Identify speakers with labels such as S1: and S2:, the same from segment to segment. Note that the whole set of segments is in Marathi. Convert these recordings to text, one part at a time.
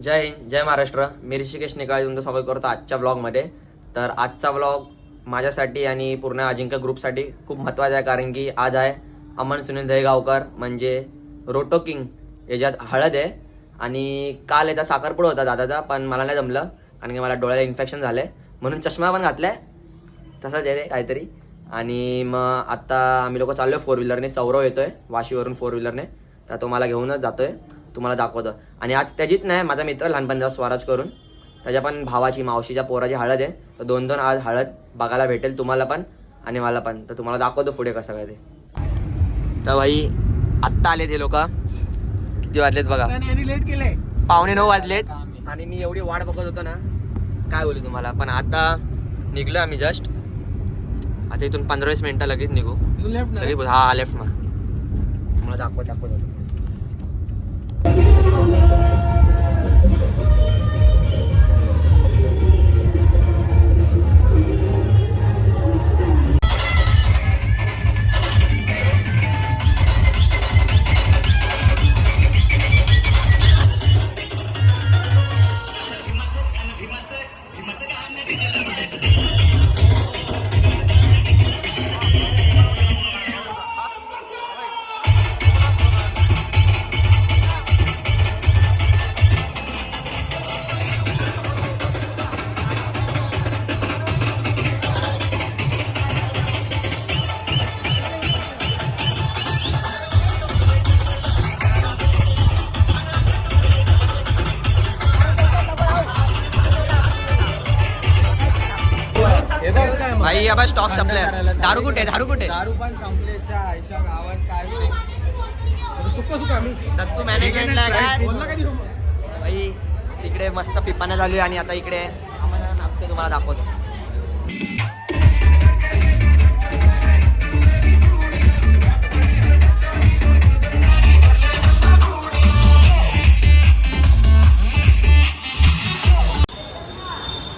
S1: जय हिंद, जय महाराष्ट्र. मी ऋषिकेश निकाळे तुमचं स्वागत करतो आजच्या ब्लॉगमध्ये. तर आजचा ब्लॉग माझ्यासाठी आणि पूर्ण अजिंक्य ग्रुपसाठी खूप महत्त्वाचा आहे, कारण की आज आहे अमन सुनील दहेगावकर म्हणजे रोटो किंग याच्यात हळद आहे. आणि काल याचा साखरपुडा होता दादाचा, पण मला नाही जमलं कारण की मला डोळ्याला इन्फेक्शन झाले, म्हणून चष्मा पण घातलाय तसंच आहे काहीतरी. आणि मग आता आम्ही लोक चाललो 4 व्हीलरने. सौरव येतोय वाशीवरून 4 व्हीलरने, तर तो मला घेऊनच जातोय, तुम्हाला दाखवतो. आणि आज त्याचीच नाही, माझा मित्र लहानपणीचा स्वराज करून, त्याच्या पण भावाची मावशीच्या पोराची हळद आहे. तर 2-2 आज हळद बघायला भेटेल तुम्हाला पण आणि मला पण. तर तुम्हाला दाखवतो पुढे कसं काय ते. तर भाई आत्ता आले ते लोक, किती वाजलेत बघा,
S2: लेट केले
S1: 9:15 वाजलेत. आणि मी एवढी वाट बघत होतो ना, काय बोलू तुम्हाला. पण आता निघलो आम्ही जस्ट. आता इथून 15-20 मिनिटं लगेच निघू. लगेच हा लेफ्ट मग तुम्हाला दाखवत होतो. भाई अब स्टॉक संपलाय. दारू कुठे? दारू कुठे?
S2: दारू पण संपलेच्या आईच्या गावात काय सुक्क आम्ही
S1: दत्तू मॅनेजमेंटला काय
S2: बोलला कधी
S1: भाई. तिकडे मस्त पिपाना झाली आणि आता इकडे आम्हाला नाचते, तुम्हाला दाखवतो.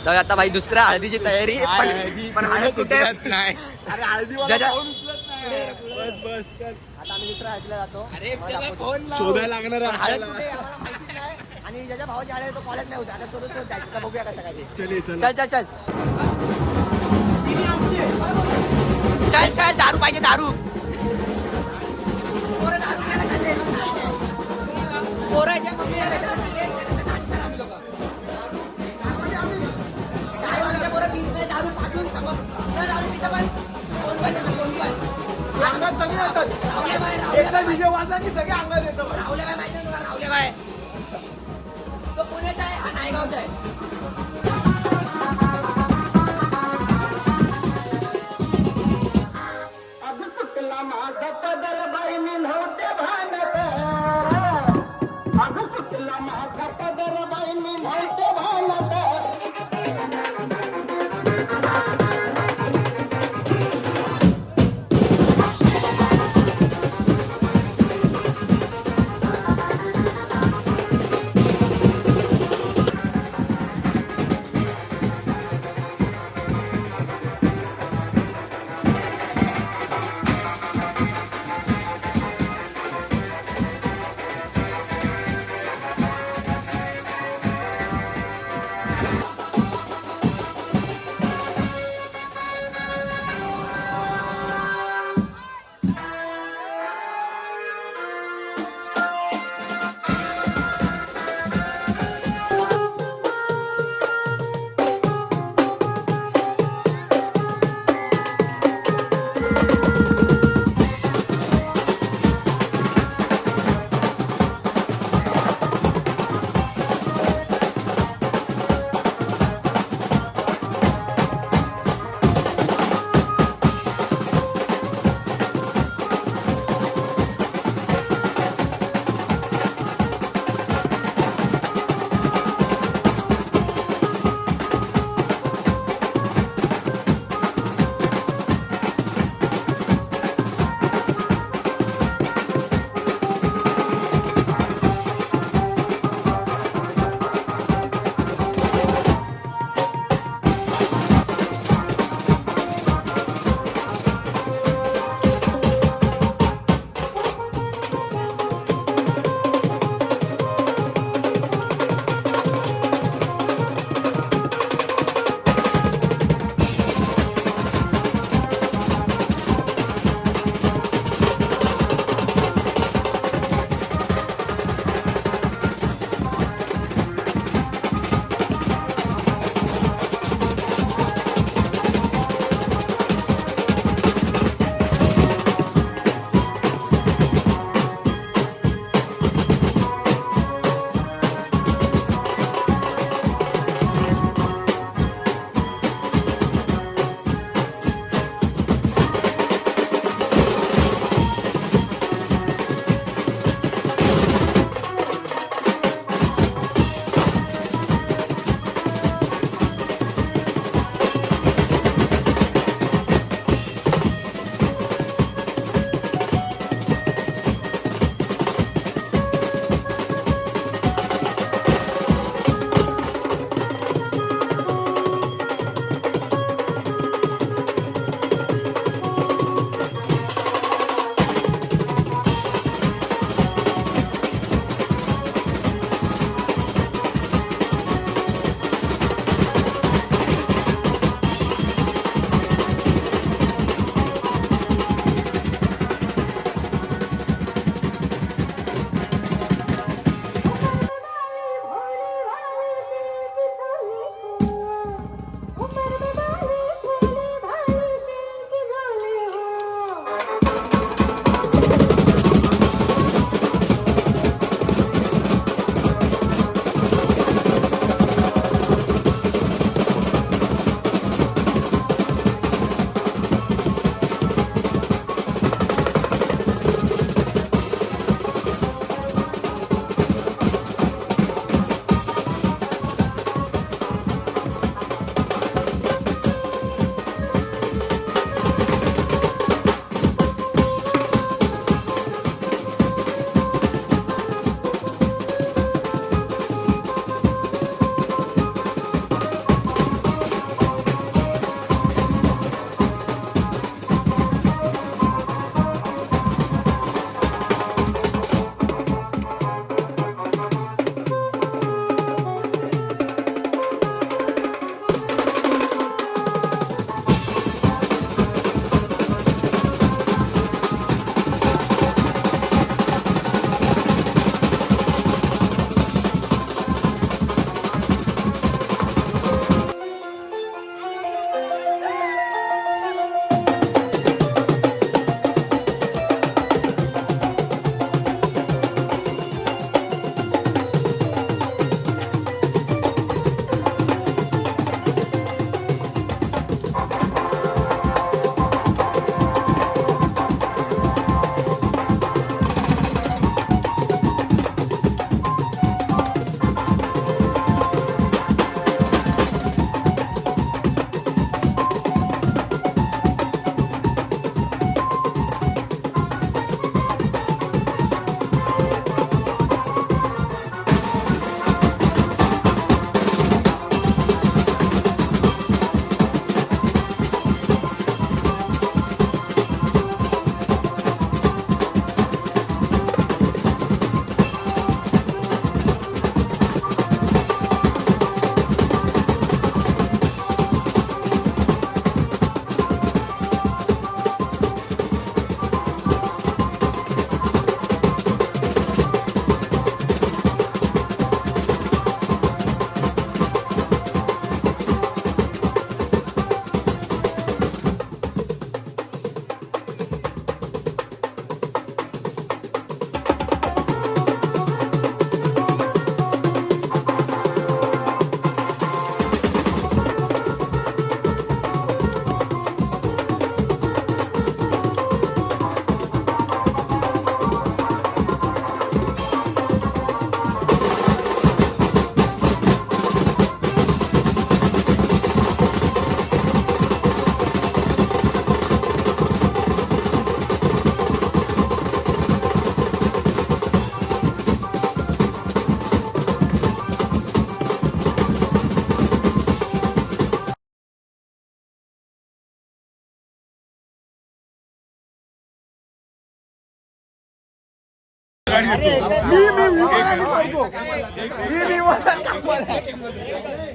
S1: तर आता भाई दुसऱ्या हळदीची तयारी. पण हळद कुठे
S2: नाही. अरे हळदी
S1: ज्याच्या-
S2: बस बस चल.
S1: आता आम्ही दुसऱ्या हळदीला जातो.
S2: अरे
S1: मला दाखवतो.
S2: शोधायला लागणार
S1: पण हळद
S2: आपल्याला.
S1: कुठे आम्हाला माहितीच नाही. आणि ज्याच्या भावाची हळद आहे तो कॉलेज नाही होता. आता शोधत जायचं. आता बघूया कसं काय ते.
S2: चल चल
S1: चल चल चल चल चल. दारू पाहिजे, दारू. पोरं दारू प्यायला चालले. पोरं ज्या मम्मीला भेटायला चालले, त्यांना नाचणार आम्ही लोकं. दारू आमच्या पोरं पीत नाही, दारू पाजून समोर. तर दारू पितं पण कोण पाहिजे ना, कोण पाहिजे.
S2: अंगात सगळे येतात.
S1: राहुल्याबाई,
S2: एकदा
S1: राहुल्याबाई.
S2: विजय वाजा की सगळे अंगात येतं.
S1: राहुल्याबाई माहिती आहे तुला? राहुल्याबाई तो पुण्याचा आहे, हा नायगावचा आहे.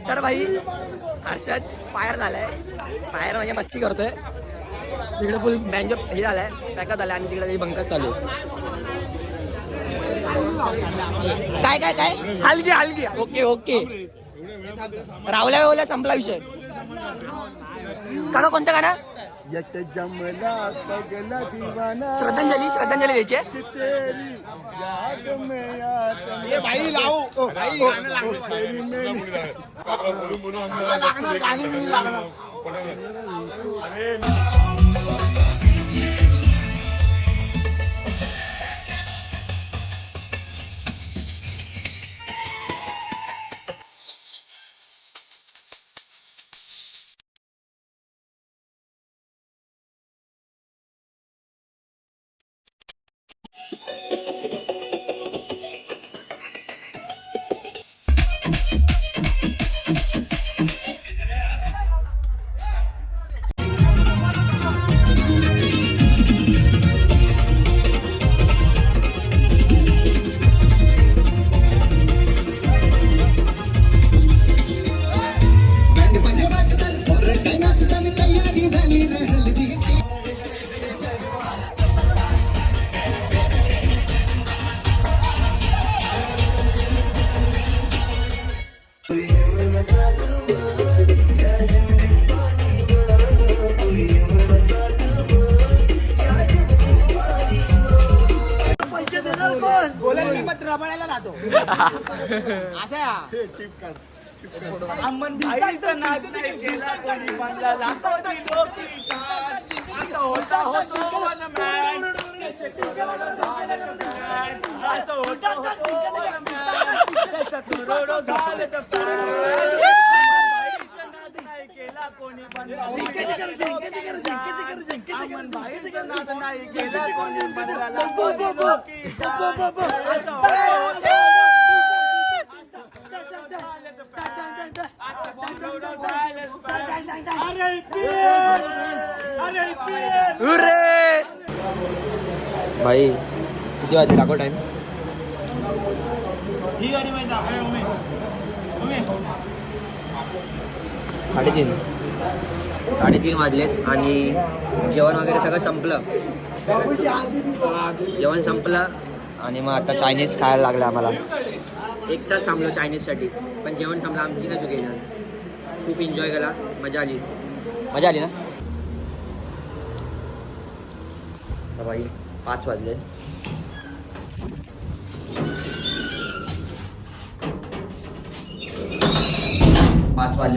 S1: तर भाई हर्षद फायर झालाय. फायर म्हणजे मस्ती करतोय. तिकडे फुल बँजो हे झालाय, पॅकअप झालाय आणि तिकडे बंकच चालू. काय काय काय हलगी. Okay okay. रावल्या संपला विषय. काका कोणतं गाणं? श्रद्धांजली द्यायची आहे.
S2: अमन भाईचा नाद नाही केला कोणी बांधला लाखोची डोकी असं होता होतो वनमॅन त्याचे करोडो झाले फॅन असं होता होतो वनमॅन त्याचा करोडो झाले फॅन भाईचा नाद नाही केला कोणी बांधला अमन भाईचा नाद नाही केला कोणी बांधला लाखोची डोकी असं होता
S1: भाई किती वाजले टाको टाइम?
S2: ही गाडी माहिती आहे
S1: 3:30 वाजलेत आणि जेवण वगैरे सगळं संपलं. जेवण संपलं आणि मग आता चायनीज खायला लागलं आम्हाला. एक तास थांबलो चायनीजसाठी, पण जेवण संपलं. आमची काय चुकी ना. खूप एन्जॉय केला, मजा आली ना. तर भाई 5 वाजले.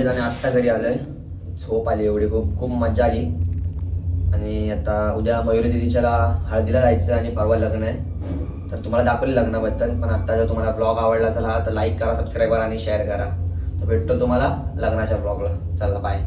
S1: आणि आत्ता घरी आलोय. झोप आली एवढी, खूप मजा आली. आणि आता उद्या मयुरी दिदीच्याला हळदीला जायचं आणि परवा लग्न आहे. तर तुम्हाला दाखवले लग्नाबद्दल. पण आता जर तुम्हाला व्लॉग आवडला असेल तर लाईक करा, सबस्क्राईब करा आणि शेअर करा. तर भेटतो तुम्हाला लग्नाच्या व्लॉगला. चला बाय.